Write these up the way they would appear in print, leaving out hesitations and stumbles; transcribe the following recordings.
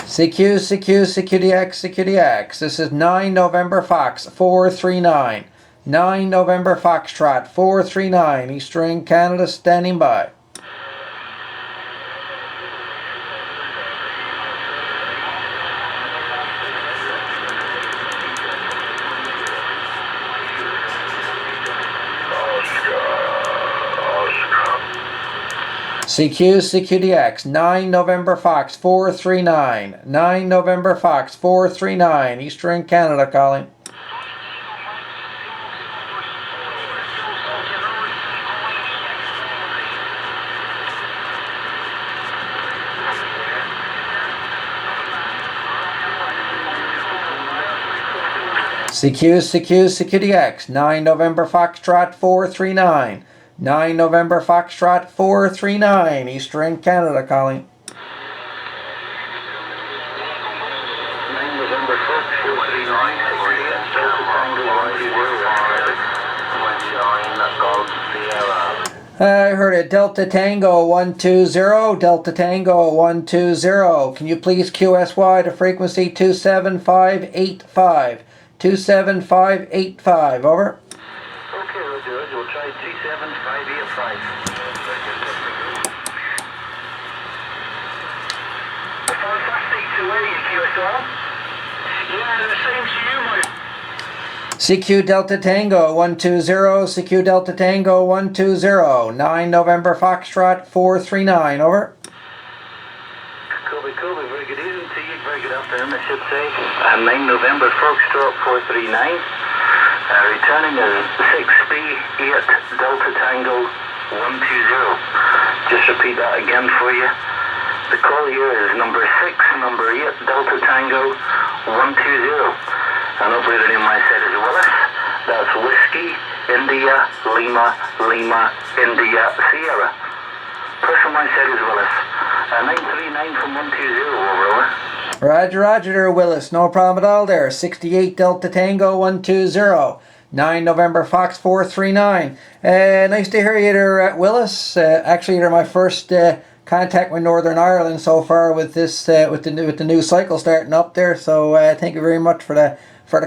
CQDX. This is 9 November Fox 439. 9 November Foxtrot 439. Eastern Canada standing by. CQDX, 9 November Fox 439. 9 November Fox 439. Eastern Canada calling. CQDX, 9 November Foxtrot 439. 9 November Foxtrot 439. Eastern Canada calling. 9 November Fox 439. I heard it. Delta Tango 120. Delta Tango 120. Can you please QSY to frequency 27585? 27585. Over. Okay, Roger. We'll try 27585. Fantastic. So where are you, QSL? Yeah, the same to you, my... CQ Delta Tango 120. CQ Delta Tango 120. 9 November Foxtrot 439. Over. Kobe, very good evening to you. Very good afternoon, I should say. 9 November Foxtrot 439. Returning is 6B8 Delta Tango 120. Just repeat that again for you. The call here is number 6, number 8 Delta Tango 120. And operator name I said is Willis. That's Whiskey, India, Lima, India, Sierra. Person I said is Willis. 939 from 120, over. Roger there, Willis. No problem at all there. 68 Delta Tango 120. 9 November Fox 439. Nice to hear you there, Willis. Actually, you're my first contact with Northern Ireland so far with this with the new cycle starting up there. So thank you very much for the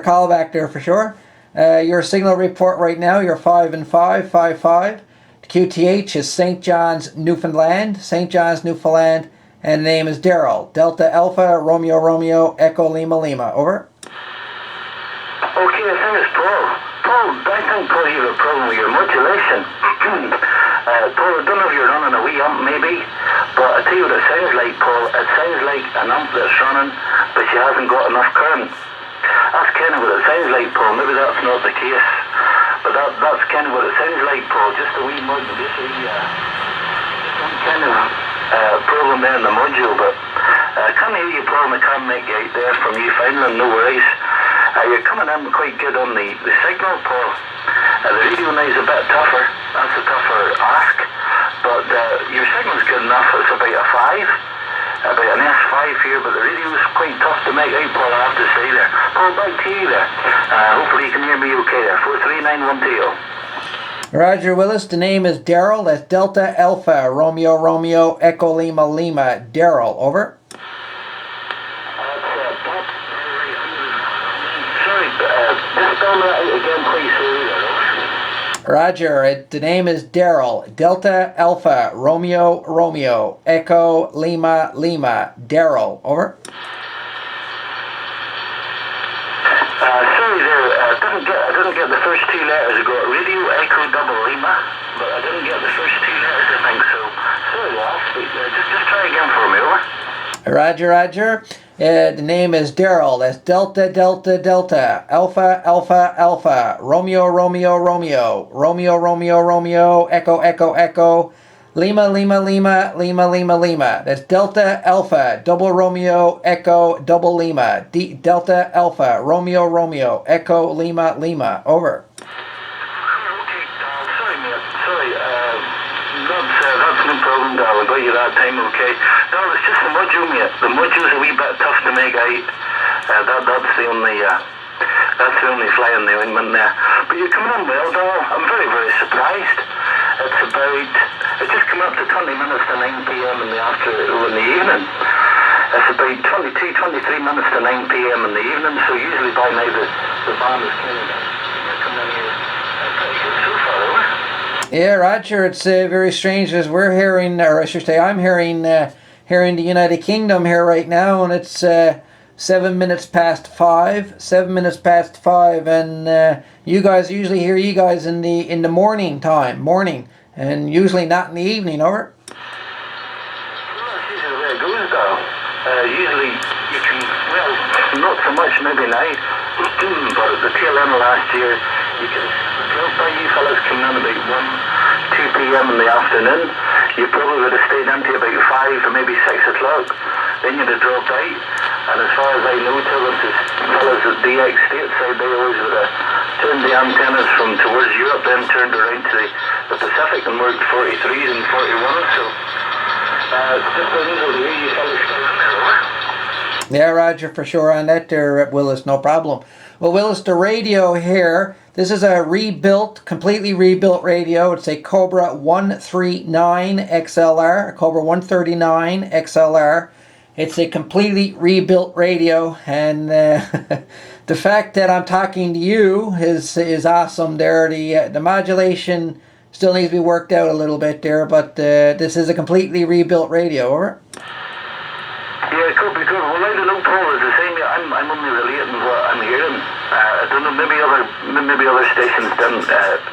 call back there for sure. Your signal report right now, you're 5 and 5, 5. The QTH is St. John's, Newfoundland. St. John's, Newfoundland. And the name is Daryl. Delta Alpha, Romeo, Echo Lima. Over. Okay, I think it's Paul. I think, Paul, you have a problem with your modulation. Paul, I don't know if you're running a wee amp, maybe, but I tell you what it sounds like, Paul. It sounds like an amp that's running, but she hasn't got enough current. That's kind of what it sounds like, Paul. Maybe that's not the case, but that's kind of what it sounds like, Paul. Just a wee modulation, some kind of problem there in the module, but I can't hear you, Paul, and I can't make you out there from Newfoundland, no worries. You're coming in quite good on the signal, Paul. The radio now is a bit tougher. That's a tougher ask. But your signal's good enough. It's about a 5. About an S5 here, but the radio's quite tough to make out, Paul, I have to say there. Paul, back to you there. Hopefully you can hear me okay there. 43912. Roger, Willis. The name is Daryl. That's Delta Alpha, Romeo, Echo Lima. Daryl, over. Roger, the name is Daryl. Delta Alpha, Romeo, Echo Lima. Daryl, over. Sorry there, I didn't get the first 2 letters. I got Radio Echo Double Lima, but I didn't get the first 2 letters, I think so. Sorry, last week. Just try again for me, over. Roger. The name is Daryl. That's Delta, Alpha, Romeo, Echo, Lima. That's Delta Alpha, double Romeo, Echo, double Lima. Delta Alpha, Romeo, Echo, Lima. Over. Okay, sorry, mate. Sorry. That's no problem, darling. Got you that time, okay? No, it's just the module, mate. The module's a wee bit tough to make out. That's the only fly in the ointment there. But you're coming on well, darling. I'm very, very surprised. It just came up to 20 minutes to 9 p.m. in the evening. It's about 22, 23 minutes to 9 p.m. in the evening, so usually by now the band is kind of coming in here pretty good so far, over. Yeah, Roger, it's very strange as we're hearing, or I should say I'm hearing here in the United Kingdom here right now, and it's 7 minutes past 5, 7 minutes past 5, and you guys usually hear you guys in the morning time, and usually not in the evening, over. Well, that's usually the way it goes, though. Usually you can, well, not so much maybe now, but at the tail end of last year, you can drop by you fellas coming in about 2 p.m. in the afternoon. You probably would have stayed empty about 5 or maybe 6 o'clock. Then you'd have dropped out. And as far as I know, telling the fellas at DX stateside, they always would have turned the antennas from towards Europe, then turned around to the Pacific and worked 43s and 41s. So it's just unusual to hear you fellas still in there, right? Yeah, Roger, for sure on that there, Willis, no problem. Well, Willis, the radio here, this is a completely rebuilt radio. It's a Cobra 139 XLR, a Cobra 139 XLR. It's a completely rebuilt radio, and the fact that I'm talking to you is awesome there. The modulation still needs to be worked out a little bit there, but this is a completely rebuilt radio, over. Yeah, it could be good. Well, I don't know, Paul, is the same. I'm only relating what I'm hearing. I don't know, maybe other stations didn't hear it.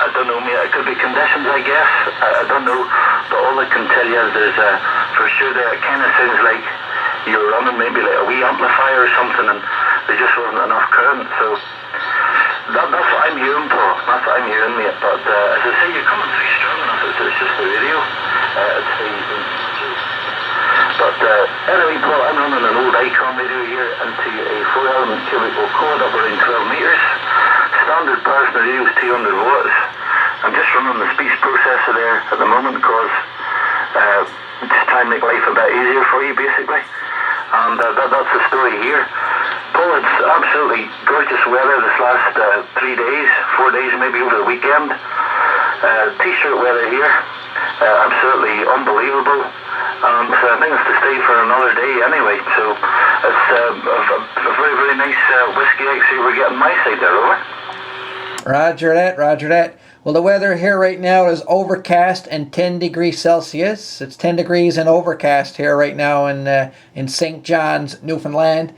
I don't know, it could be conditions, I guess. I don't know, but all I can tell you is there's for sure there, it kind of sounds like you're running maybe like a wee amplifier or something, and there just wasn't enough current. So that's what I'm hearing, Paul. That's what I'm hearing, mate. But as I say, you're coming through strong enough. It's just the radio. But anyway, Paul, I'm running an old Icon radio here into a 4-element cubicle cord up around 12 metres. Standard power from the radio is 200 watts. I'm just running the speech processor there at the moment because just trying to make life a bit easier for you, basically. And that's the story here. Paul, it's absolutely gorgeous weather this last 3 days, 4 days, maybe over the weekend. T-shirt weather here, absolutely unbelievable. And I think it's to stay for another day anyway, so it's a very, very nice whiskey actually we're getting my side there, over. Roger that. Well, the weather here right now is overcast and 10 degrees Celsius. It's 10 degrees and overcast here right now in St. John's, Newfoundland.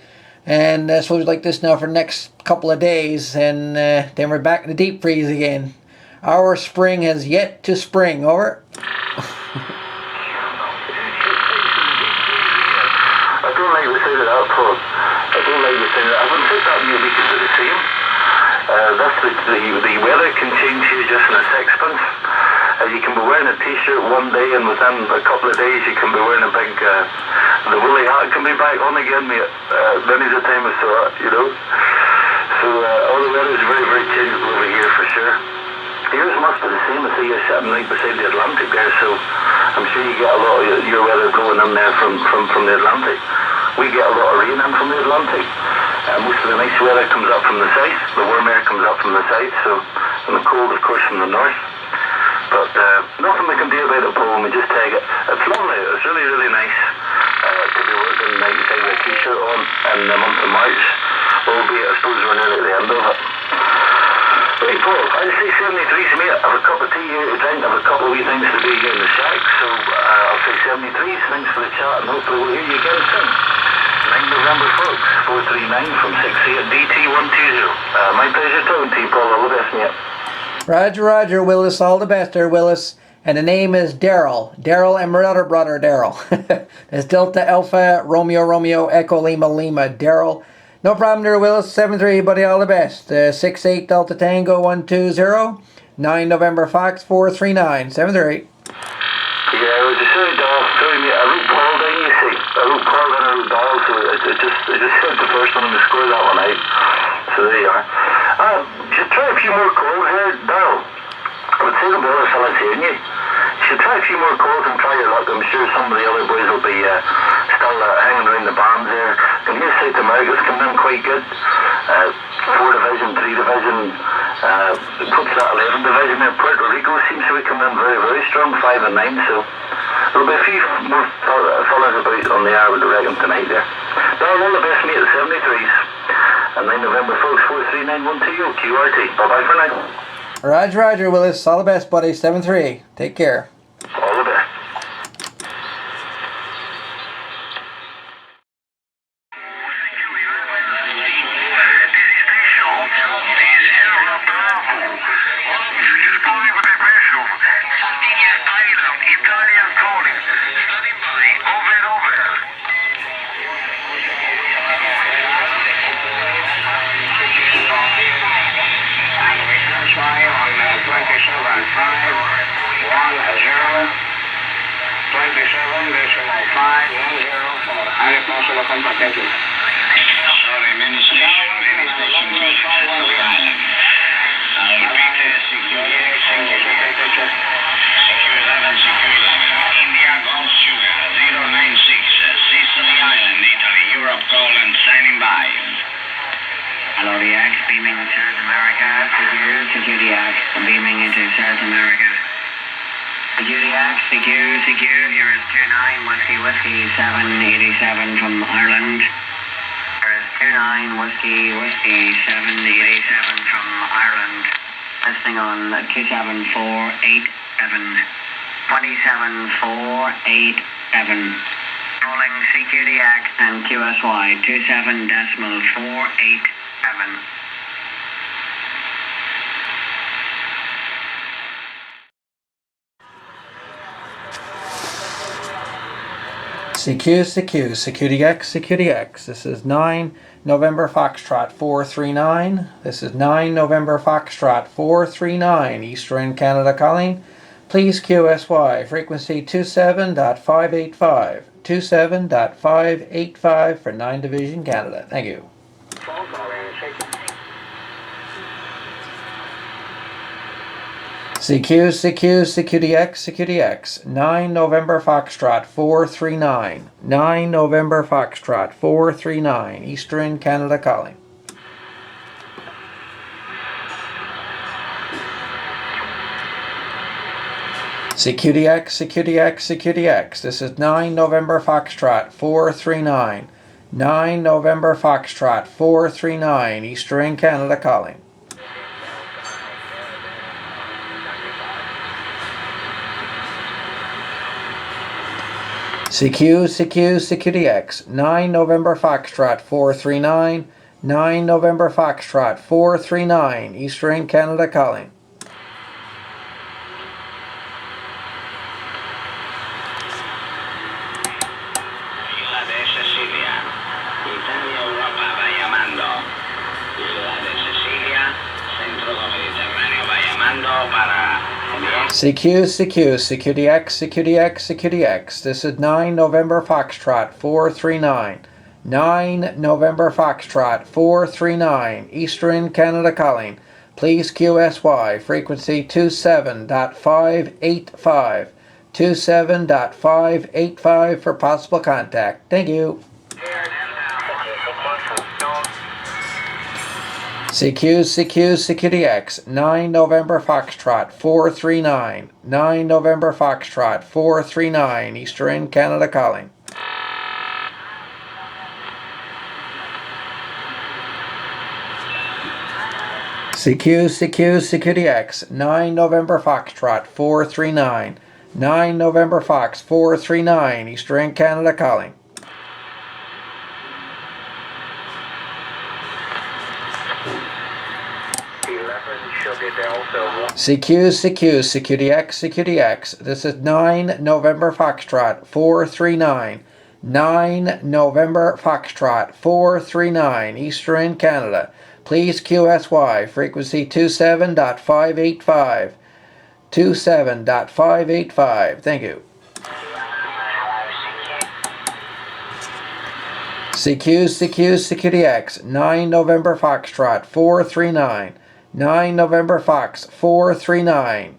And so it's like this now for the next couple of days, and then we're back in the deep freeze again. Our spring has yet to spring, over. I don't like the sound of that, Paul. I don't like the sound of that. I wouldn't think that maybe because of the same. That's the weather can change here just in a sixpence. You can be wearing a t-shirt one day and within a couple of days you can be wearing a big, the woolly hat can be back on again, mate. Many's the time I saw it, you know. So all the weather is very, very changeable over here for sure. Yours must be the same. I see you're sitting right beside the Atlantic there, so I'm sure you get a lot of your weather blowing in there from the Atlantic. We get a lot of rain in from the Atlantic. Most of the nice weather comes up from the south. The warm air comes up from the south, and the cold, of course, from the north. But nothing we can do about it, Paul. We just take it. It's lovely. It's really, really nice to be working outside with a t-shirt on in the month of March. Albeit, I suppose we're nearly at the end of it. Right, Paul, I'd say 73's, mate. I have a cup of tea here to drink. I have a couple of wee things to do here in the shack. So I'll say 73's. Thanks for the chat, and hopefully we'll hear you again soon. 9 November, folks. 439 from 68 DT120. My pleasure talking to you, Paul. All the best, mate. Roger, Willis. All the best there, Willis. And the name is Daryl. Daryl and my other brother, Daryl. That's Delta Alpha Romeo Echo Lima Daryl. No problem there, Willis. 7-3, buddy. All the best. 68 Delta Tango 120. 9 November Fox 439. 7-3. Yeah, it was a silly doll. Sorry, mate. I wrote Paul down, you see. I wrote Paul and I wrote doll, so it just said the first one and I scored that one out. So there you are. Should try a few more calls here, Daryl. I would say the brother fella's hearing you. You should try a few more calls and try your luck. I'm sure some of the other boys will be still hanging around the bands there. And here South America's coming in quite good. 4 division, 3 division, what's that, 11 division there. Puerto Rico seems to be coming in very, very strong, 5 and 9. So There'll be a few more fellas about on the hour with the Reagan tonight there. Darren, all the best, mate, at 73s. And 9 November, folks, 43912, QRT. Bye-bye for now. Roger, Willis. All the best, buddy. 7-3. Take care. All the best. Sorry, many station keys over the island. I'll repeat, secure 11, India Golf Sugar 096, Sicily Island, Italy, Europe call and standing by. Hello, the X, beaming to South America. Secure the X, beaming into South America. Secure the X, secure, here is 29 Whiskey 787 from Ireland. Here is 29 Whiskey 787 from Ireland. Listening on 27487. 27487. Rolling CQDX and QSY 27.487. CQDX. This is 9 November Foxtrot 439. This is 9 November Foxtrot 439. Eastern Canada calling. Please QSY. Frequency 27.585. 27.585 for 9 Division Canada. Thank you. CQDX, 9 November Foxtrot 439. 9 November Foxtrot 439. Eastern Canada calling. CQDX. This is 9 November Foxtrot 439. 9 November Foxtrot 439. Eastern Canada calling. CQDX, 9 November Foxtrot 439, 9 November Foxtrot 439, Eastern Canada calling. Isla de Sicilia, Italia, Europa va llamando. Isla de Sicilia, centro del Mediterráneo va llamando para... CQDX. This is 9 November Foxtrot 439. 9 November Foxtrot 439. Eastern Canada calling. Please QSY. Frequency 27.585. 27.585 for possible contact. Thank you. CQDX, 9 November Foxtrot 439. 9 November Foxtrot 439. Eastern Canada calling. CQDX, 9 November Foxtrot 439. 9 November Fox 439. Eastern Canada calling. CQDX. This is 9 November Foxtrot 439. 9 November Foxtrot 439. Eastern Canada. Please QSY. Frequency 27.585. 27.585. Thank you. CQDX, 9 November Foxtrot 439. 9 November Fox 439.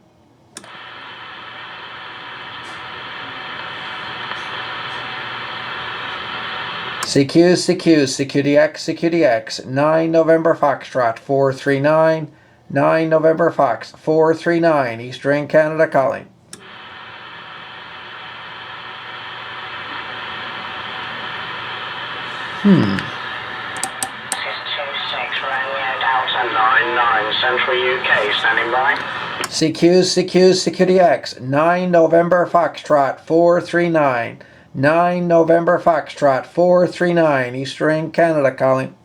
CQDX, 9 November Foxtrot 439. 9 November Fox 439. Eastern Canada calling. 626 Romeo Delta 99 Central UK, standing by. CQ, Security X, 9 November Foxtrot 439. 9 November Foxtrot 439, Eastern Canada calling.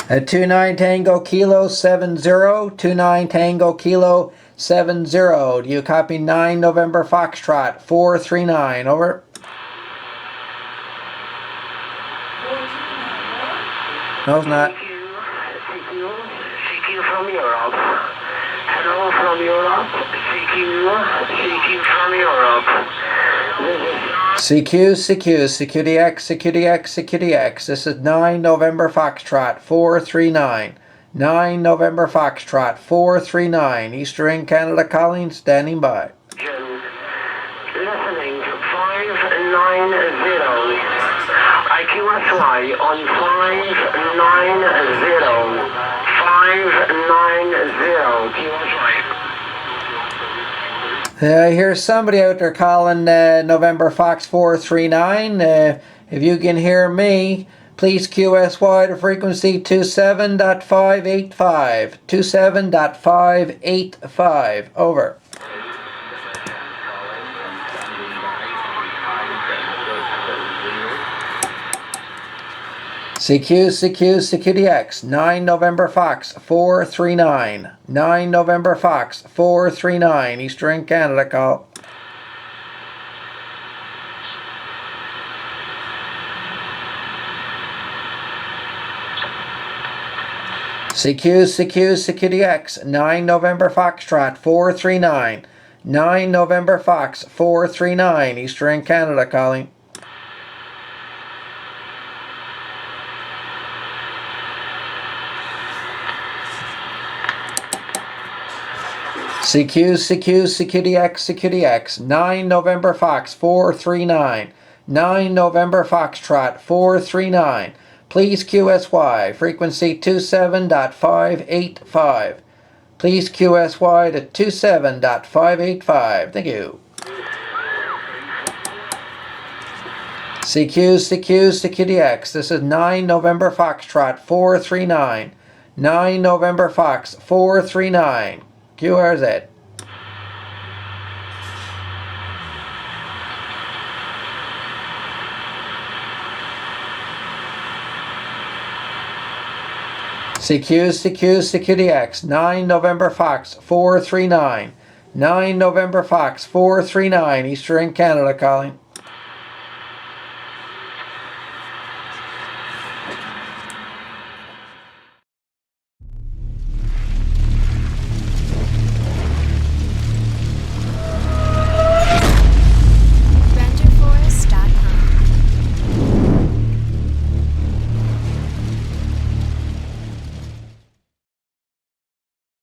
At 29 Tango Kilo 70, 29 Tango Kilo 70. Do you copy 9 November Foxtrot 439? Over. No, it's not. CQ from Europe. Hello from Europe. CQ from Europe. CQ, Security X, Security X, Security X. This is 9 November Foxtrot 439. 9 November Foxtrot 439, Eastern Canada calling, standing by. Listening, 590. IQSY on 590. 590. QSY. I hear somebody out there calling November Fox 439. If you can hear me, please QSY to frequency 27.585. 27.585. Over. CQ, Security X, 9 November Fox 439. 9 November Fox 439, Eastern Canada call. CQ, Security X, 9 November Foxtrot 439. 9 November Fox 439, Eastern Canada calling. CQ, Security X, 9 November Fox 439. 9 November Foxtrot 439. Please QSY, frequency 27.585. Please QSY to 27.585. Thank you. CQ, Security X, this is 9 November Foxtrot 439. 9 November Fox 439. QRZ. CQ, Security X, 9 November Fox 439. 9 November Fox 439, Eastern Canada calling.